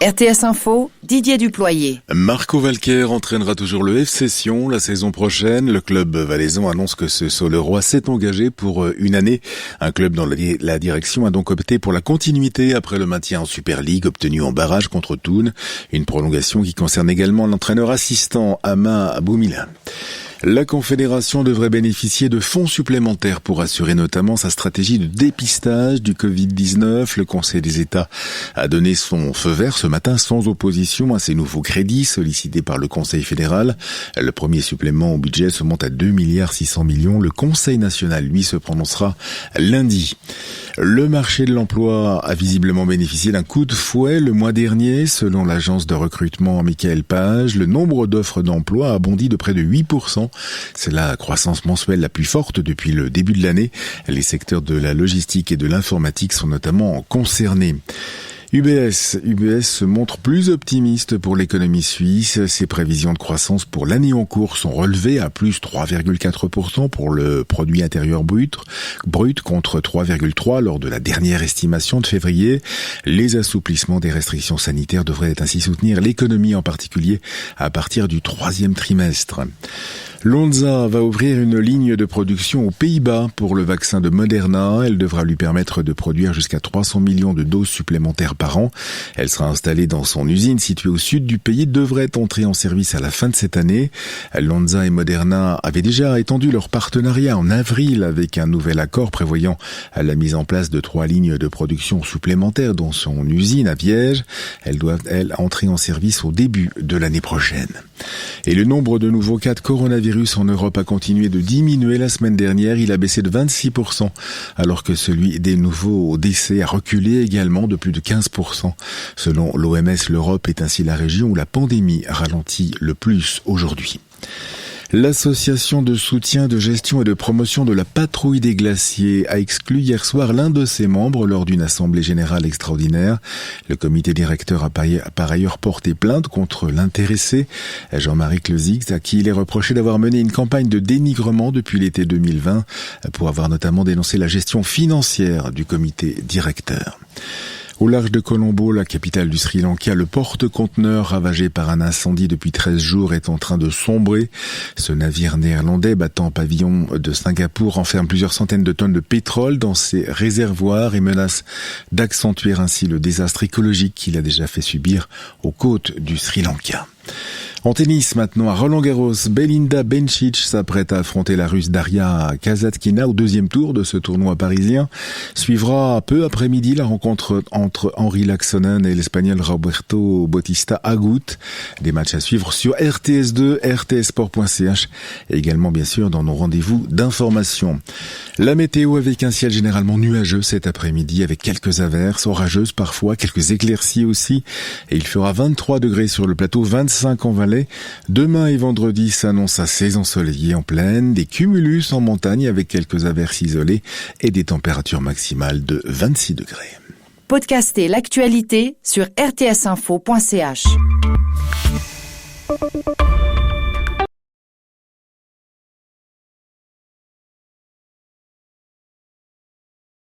RTS Info, Didier Duployer. Marco Valquer entraînera toujours le FC Sion la saison prochaine. Le club valaisan annonce que ce Soleroy s'est engagé pour une année. Un club dont la direction a donc opté pour la continuité après le maintien en Super League obtenu en barrage contre Thun. Une prolongation qui concerne également l'entraîneur assistant Ama Boumila. La Confédération devrait bénéficier de fonds supplémentaires pour assurer notamment sa stratégie de dépistage du Covid-19. Le Conseil des États a donné son feu vert ce matin sans opposition à ces nouveaux crédits sollicités par le Conseil fédéral. Le premier supplément au budget se monte à 2,6 milliards. Le Conseil national, lui, se prononcera lundi. Le marché de l'emploi a visiblement bénéficié d'un coup de fouet le mois dernier. Selon l'agence de recrutement Michael Page, le nombre d'offres d'emploi a bondi de près de 8%. C'est la croissance mensuelle la plus forte depuis le début de l'année. Les secteurs de la logistique et de l'informatique sont notamment concernés. UBS se montre plus optimiste pour l'économie suisse. Ses prévisions de croissance pour l'année en cours sont relevées à plus 3,4% pour le produit intérieur brut contre 3,3% lors de la dernière estimation de février. Les assouplissements des restrictions sanitaires devraient ainsi soutenir l'économie, en particulier à partir du troisième trimestre. Lonza va ouvrir une ligne de production aux Pays-Bas pour le vaccin de Moderna. Elle devra lui permettre de produire jusqu'à 300 millions de doses supplémentaires par an. Elle sera installée dans son usine située au sud du pays, devrait entrer en service à la fin de cette année. Lonza et Moderna avaient déjà étendu leur partenariat en avril avec un nouvel accord prévoyant la mise en place de 3 lignes de production supplémentaires dans son usine à Viège. Elle doit, entrer en service au début de l'année prochaine. Et le nombre de nouveaux cas de coronavirus en Europe a continué de diminuer la semaine dernière. Il a baissé de 26%, alors que celui des nouveaux décès a reculé également de plus de 15%. Selon l'OMS, l'Europe est ainsi la région où la pandémie ralentit le plus aujourd'hui. L'association de soutien, de gestion et de promotion de la patrouille des glaciers a exclu hier soir l'un de ses membres lors d'une assemblée générale extraordinaire. Le comité directeur a par ailleurs porté plainte contre l'intéressé, Jean-Marie Clezix, à qui il est reproché d'avoir mené une campagne de dénigrement depuis l'été 2020 pour avoir notamment dénoncé la gestion financière du comité directeur. Au large de Colombo, la capitale du Sri Lanka, le porte-conteneur ravagé par un incendie depuis 13 jours est en train de sombrer. Ce navire néerlandais battant pavillon de Singapour renferme plusieurs centaines de tonnes de pétrole dans ses réservoirs et menace d'accentuer ainsi le désastre écologique qu'il a déjà fait subir aux côtes du Sri Lanka. En tennis maintenant, à Roland-Garros, Belinda Bencic s'apprête à affronter la Russe Daria Kasatkina au deuxième tour de ce tournoi parisien. Suivra peu après-midi la rencontre entre Henri Laaksonen et l'Espagnol Roberto Bautista Agut. Des matchs à suivre sur RTS2, rtsport.ch et également bien sûr dans nos rendez-vous d'information. La météo avec un ciel généralement nuageux cet après-midi avec quelques averses, orageuses parfois, quelques éclaircies aussi. Et il fera 23 degrés sur le plateau, 25 en Valais. Demain et vendredi s'annonce assez ensoleillé en plaine, des cumulus en montagne avec quelques averses isolées et des températures maximales de 26 degrés. Podcastez l'actualité sur rtsinfo.ch.